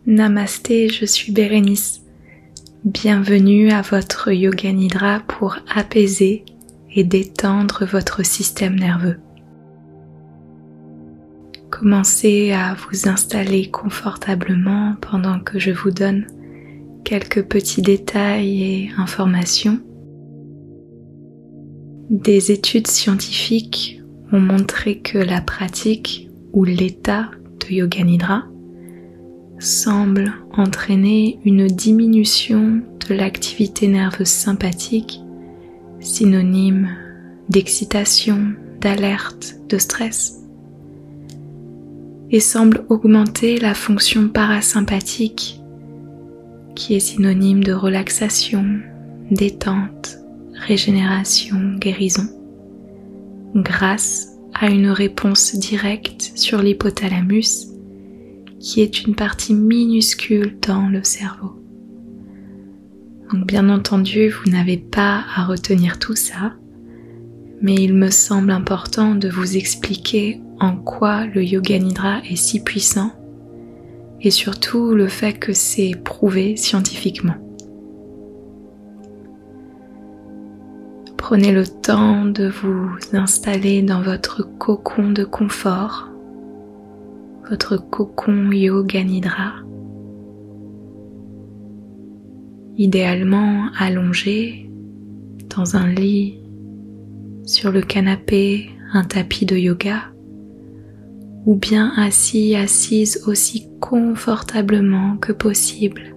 Namasté, je suis Bérénice. Bienvenue à votre Yoga Nidra pour apaiser et détendre votre système nerveux. Commencez à vous installer confortablement pendant que je vous donne quelques petits détails et informations. Des études scientifiques ont montré que la pratique ou l'état de Yoga Nidra semble entraîner une diminution de l'activité nerveuse sympathique, synonyme d'excitation, d'alerte, de stress, et semble augmenter la fonction parasympathique qui est synonyme de relaxation, détente, régénération, guérison, grâce à une réponse directe sur l'hypothalamus qui est une partie minuscule dans le cerveau. Donc bien entendu, vous n'avez pas à retenir tout ça, mais il me semble important de vous expliquer en quoi le Yoga Nidra est si puissant et surtout le fait que c'est prouvé scientifiquement. Prenez le temps de vous installer dans votre cocon de confort, votre cocon Yoga Nidra, idéalement allongé dans un lit, sur le canapé, un tapis de yoga, ou bien assis, assise aussi confortablement que possible,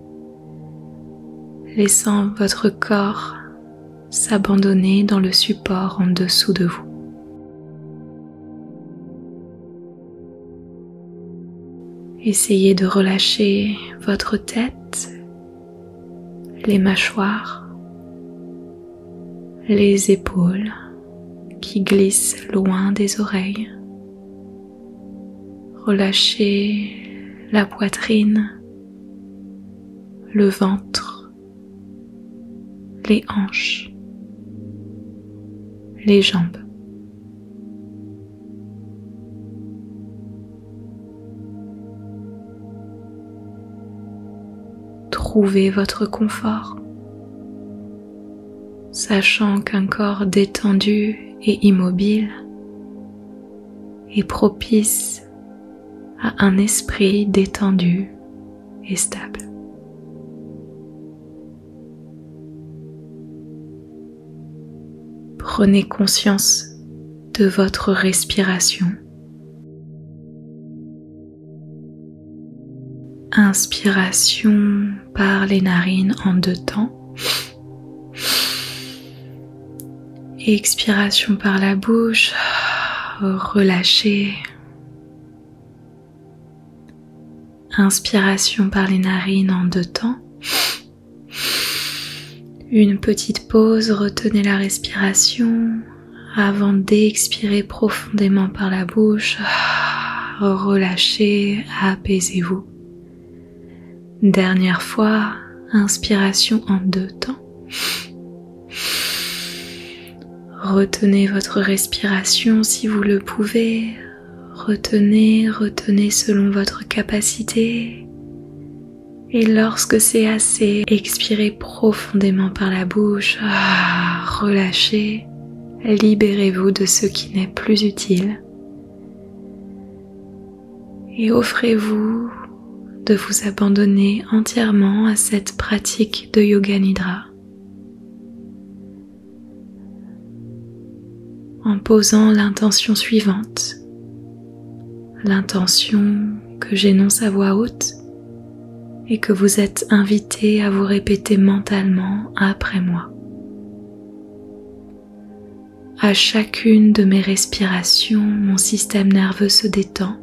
laissant votre corps s'abandonner dans le support en dessous de vous. Essayez de relâcher votre tête, les mâchoires, les épaules qui glissent loin des oreilles. Relâchez la poitrine, le ventre, les hanches, les jambes. Trouvez votre confort, sachant qu'un corps détendu et immobile est propice à un esprit détendu et stable. Prenez conscience de votre respiration. Inspiration par les narines en 2 temps. Expiration par la bouche. Relâchez. Inspiration par les narines en 2 temps. Une petite pause, retenez la respiration avant d'expirer profondément par la bouche. Relâchez, apaisez-vous. Dernière fois, inspiration en 2 temps. Retenez votre respiration si vous le pouvez. Retenez selon votre capacité. Et lorsque c'est assez, expirez profondément par la bouche. Relâchez. Libérez-vous de ce qui n'est plus utile. Et offrez-vous de vous abandonner entièrement à cette pratique de Yoga Nidra en posant l'intention suivante, l'intention que j'énonce à voix haute et que vous êtes invité à vous répéter mentalement après moi. À chacune de mes respirations, mon système nerveux se détend.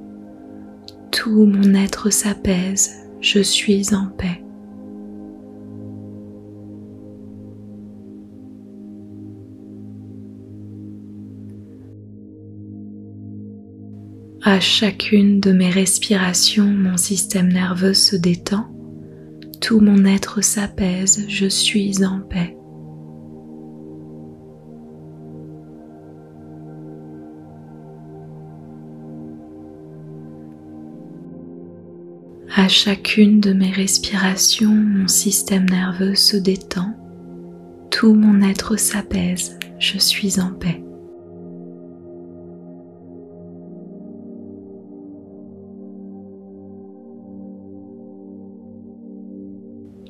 Tout mon être s'apaise, je suis en paix. À chacune de mes respirations, mon système nerveux se détend. Tout mon être s'apaise, je suis en paix. À chacune de mes respirations, mon système nerveux se détend, tout mon être s'apaise, je suis en paix.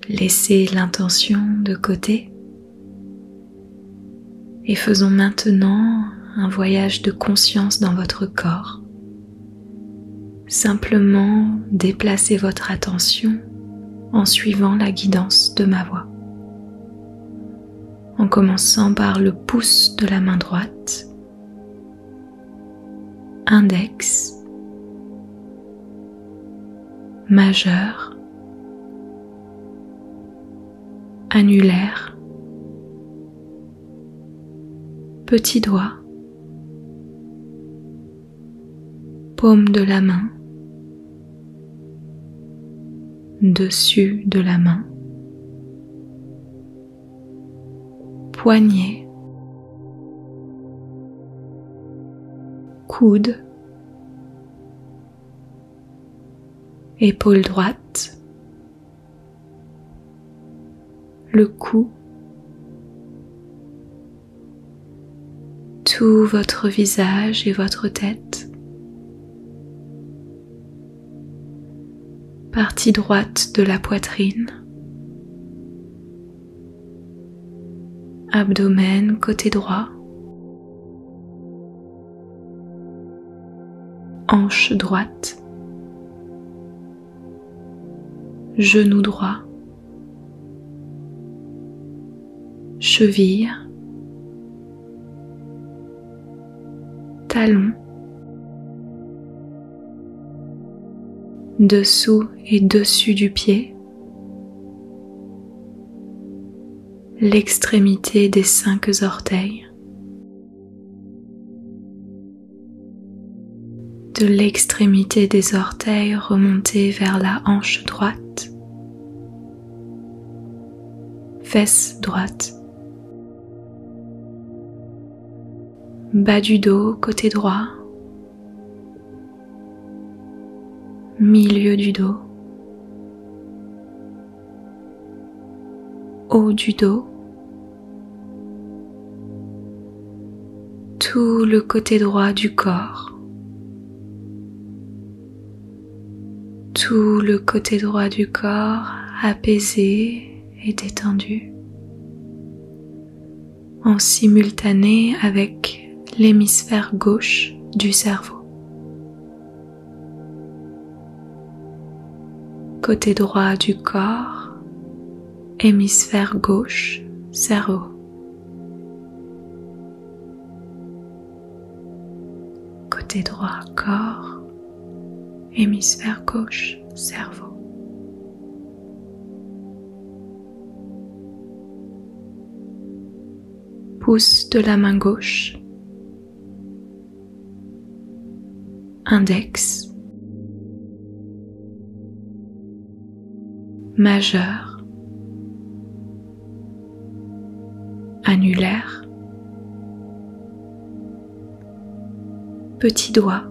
Laissez l'intention de côté et faisons maintenant un voyage de conscience dans votre corps. Simplement déplacez votre attention en suivant la guidance de ma voix. En commençant par le pouce de la main droite, index, majeur, annulaire, petit doigt, paume de la main, dessus de la main, poignet, coude, épaule droite, le cou, tout votre visage et votre tête, partie droite de la poitrine, abdomen côté droit, hanche droite, genou droit, cheville, talon, dessous et dessus du pied, l'extrémité des 5 orteils, de l'extrémité des orteils remontez vers la hanche droite, fesse droite, bas du dos côté droit, milieu du dos, haut du dos, tout le côté droit du corps, tout le côté droit du corps apaisé et détendu, en simultané avec l'hémisphère gauche du cerveau. Côté droit du corps, hémisphère gauche, cerveau. Côté droit corps, hémisphère gauche, cerveau. Pouce de la main gauche, index, majeur, annulaire, petit doigt,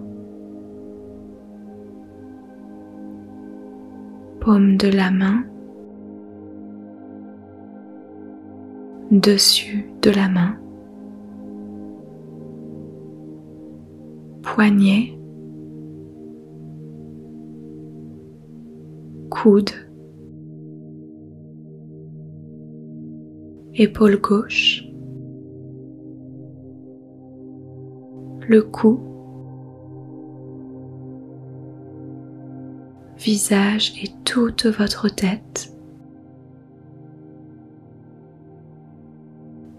paume de la main, dessus de la main, poignet, coude, épaule gauche, le cou, visage et toute votre tête,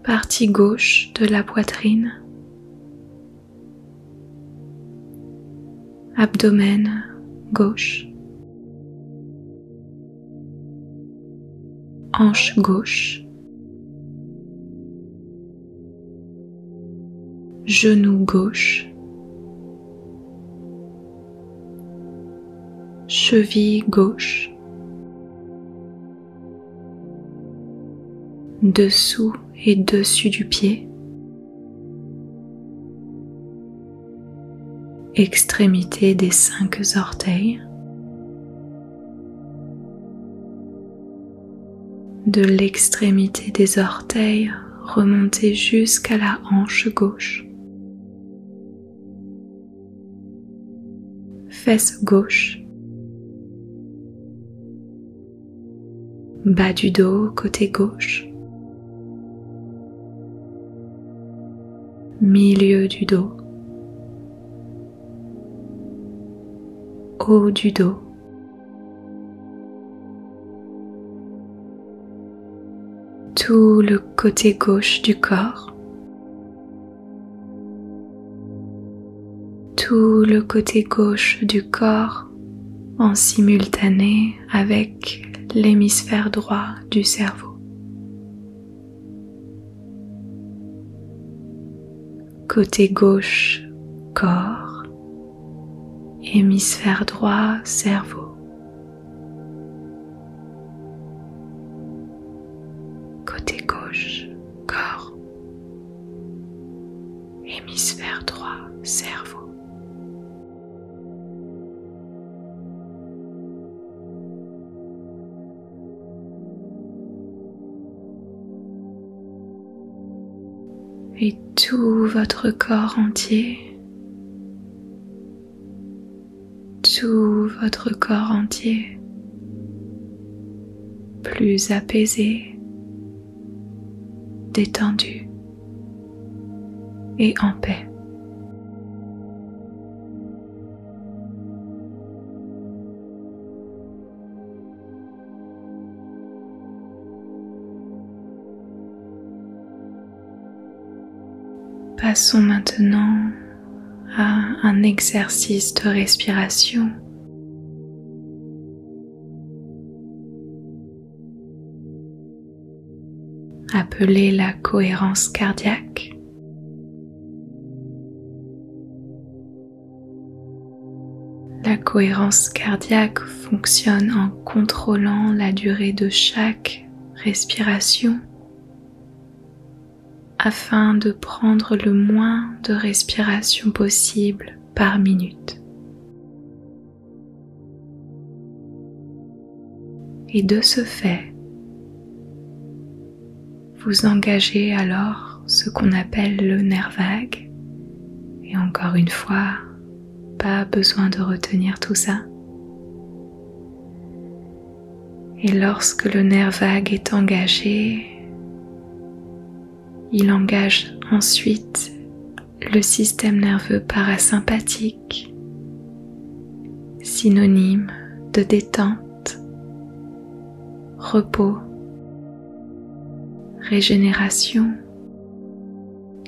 partie gauche de la poitrine, abdomen gauche, hanche gauche, genou gauche, cheville gauche, dessous et dessus du pied, extrémité des 5 orteils, de l'extrémité des orteils remonter jusqu'à la hanche gauche. Fesse gauche. Bas du dos côté gauche. Milieu du dos. Haut du dos. Tout le côté gauche du corps. Tout le côté gauche du corps en simultané avec l'hémisphère droit du cerveau. Côté gauche, corps, hémisphère droit, cerveau. Côté gauche, corps, hémisphère droit, cerveau. Et tout votre corps entier, tout votre corps entier, plus apaisé, détendu et en paix. Passons maintenant à un exercice de respiration. Appelé la cohérence cardiaque. La cohérence cardiaque fonctionne en contrôlant la durée de chaque respiration afin de prendre le moins de respiration possible par minute. Et de ce fait, vous engagez alors ce qu'on appelle le nerf vague. Et encore une fois, pas besoin de retenir tout ça. Et lorsque le nerf vague est engagé, il engage ensuite le système nerveux parasympathique, synonyme de détente, repos, régénération,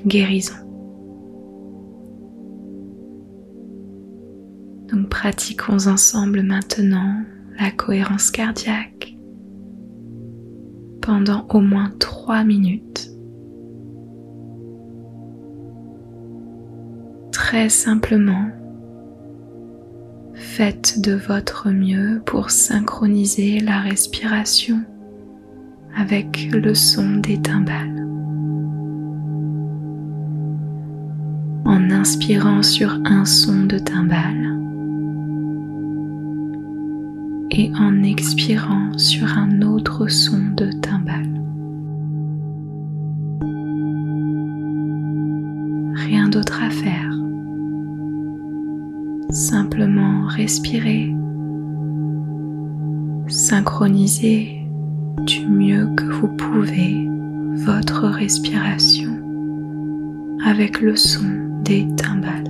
guérison. Donc pratiquons ensemble maintenant la cohérence cardiaque pendant au moins 3 minutes. Très simplement, faites de votre mieux pour synchroniser la respiration avec le son des timbales. En inspirant sur un son de timbale et en expirant sur un autre son de timbale. Rien d'autre à faire. Simplement respirer, synchronisez du mieux que vous pouvez votre respiration avec le son des timbales.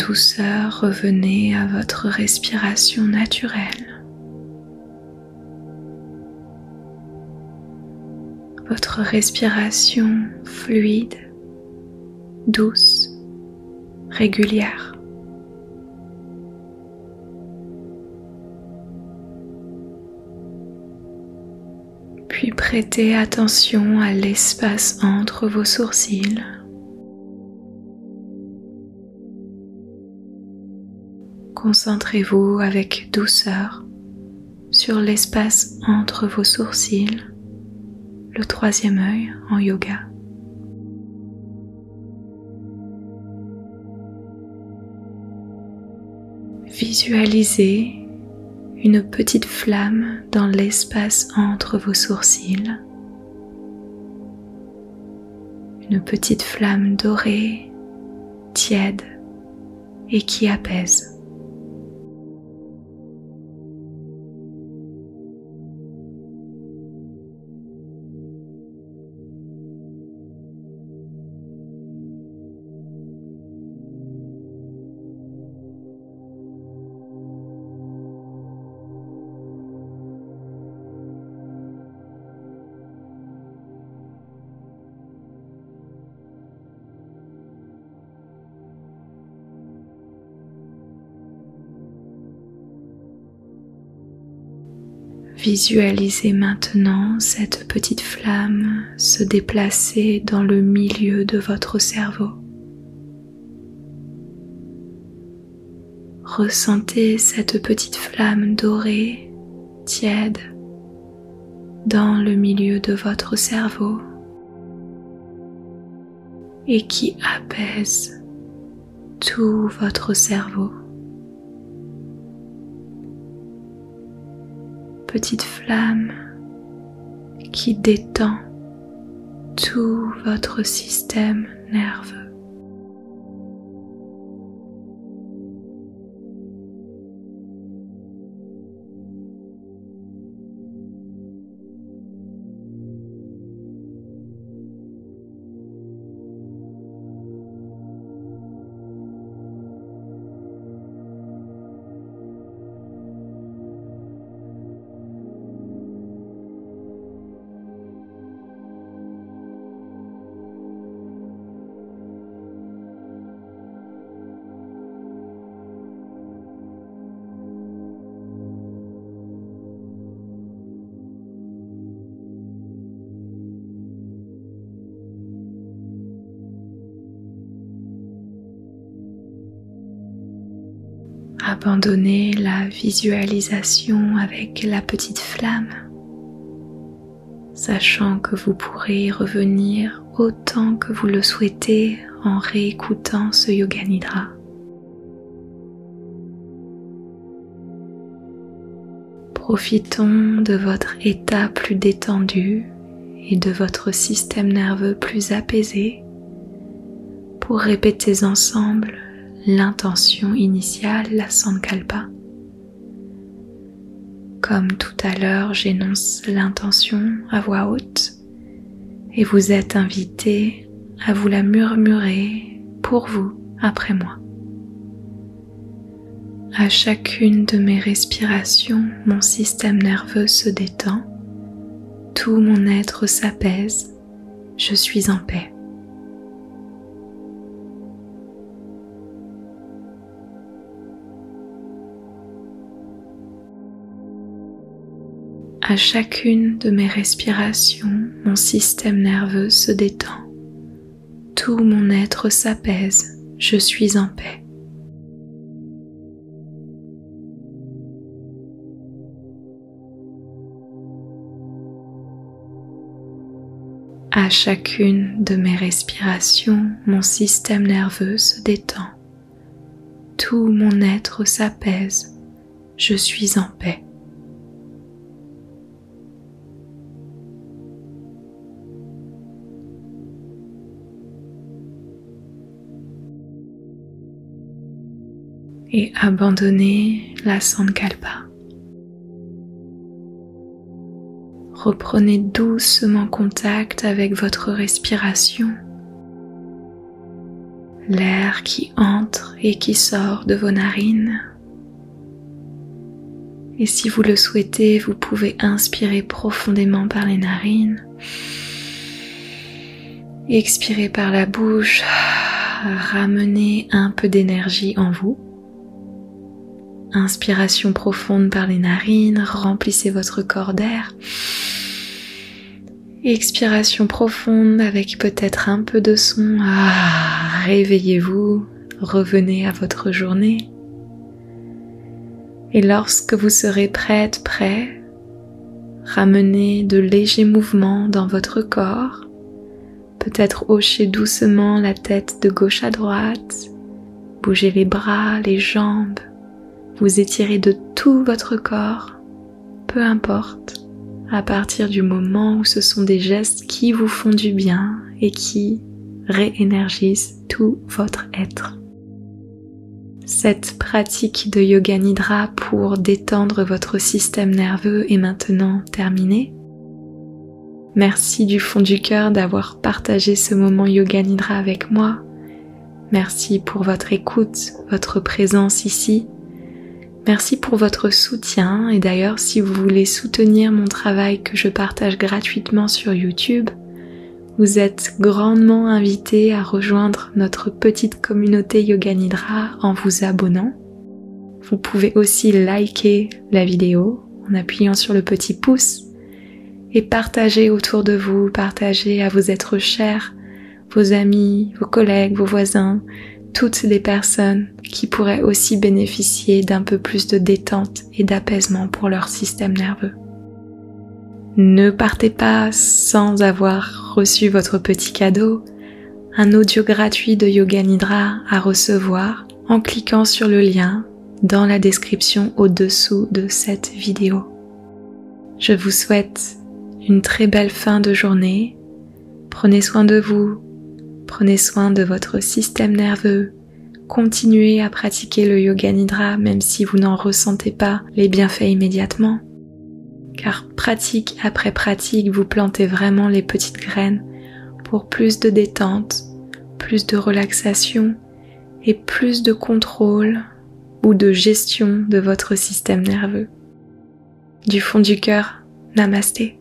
douceur, revenez à votre respiration naturelle. Votre respiration fluide, douce, régulière. Puis prêtez attention à l'espace entre vos sourcils. Concentrez-vous avec douceur sur l'espace entre vos sourcils, le troisième œil en yoga. Visualisez une petite flamme dans l'espace entre vos sourcils. Une petite flamme dorée, tiède et qui apaise. Visualisez maintenant cette petite flamme se déplacer dans le milieu de votre cerveau. Ressentez cette petite flamme dorée, tiède, dans le milieu de votre cerveau et qui apaise tout votre cerveau. Petite flamme qui détend tout votre système nerveux. Abandonnez la visualisation avec la petite flamme, sachant que vous pourrez y revenir autant que vous le souhaitez en réécoutant ce Yoga Nidra. Profitons de votre état plus détendu et de votre système nerveux plus apaisé pour répéter ensemble l'intention initiale, la Sankalpa. Comme tout à l'heure, j'énonce l'intention à voix haute et vous êtes invité à vous la murmurer pour vous après moi. À chacune de mes respirations, mon système nerveux se détend, tout mon être s'apaise, je suis en paix. À chacune de mes respirations, mon système nerveux se détend. Tout mon être s'apaise, je suis en paix. À chacune de mes respirations, mon système nerveux se détend. Tout mon être s'apaise, je suis en paix. Et abandonnez la Sankalpa. Reprenez doucement contact avec votre respiration. l'air qui entre et qui sort de vos narines. Et si vous le souhaitez, vous pouvez inspirer profondément par les narines. Expirez par la bouche, ramenez un peu d'énergie en vous. Inspiration profonde par les narines, remplissez votre corps d'air. Expiration profonde avec peut-être un peu de son. Réveillez-vous, revenez à votre journée. Et lorsque vous serez prête, prêt, ramenez de légers mouvements dans votre corps. Peut-être hochez doucement la tête de gauche à droite, bougez les bras, les jambes, vous étirez de tout votre corps, peu importe, à partir du moment où ce sont des gestes qui vous font du bien et qui réénergisent tout votre être. Cette pratique de Yoga Nidra pour détendre votre système nerveux est maintenant terminée. Merci du fond du cœur d'avoir partagé ce moment Yoga Nidra avec moi. Merci pour votre écoute, votre présence ici. Merci pour votre soutien et d'ailleurs si vous voulez soutenir mon travail que je partage gratuitement sur YouTube, vous êtes grandement invité à rejoindre notre petite communauté Yoga Nidra en vous abonnant. Vous pouvez aussi liker la vidéo en appuyant sur le petit pouce et partager autour de vous, partager à vos êtres chers, vos amis, vos collègues, vos voisins, toutes les personnes qui pourraient aussi bénéficier d'un peu plus de détente et d'apaisement pour leur système nerveux. Ne partez pas sans avoir reçu votre petit cadeau, un audio gratuit de Yoga Nidra à recevoir en cliquant sur le lien dans la description au-dessous de cette vidéo. Je vous souhaite une très belle fin de journée. Prenez soin de vous, prenez soin de votre système nerveux. Continuez à pratiquer le Yoga Nidra même si vous n'en ressentez pas les bienfaits immédiatement. Car pratique après pratique, vous plantez vraiment les petites graines pour plus de détente, plus de relaxation et plus de contrôle ou de gestion de votre système nerveux. Du fond du cœur, namasté.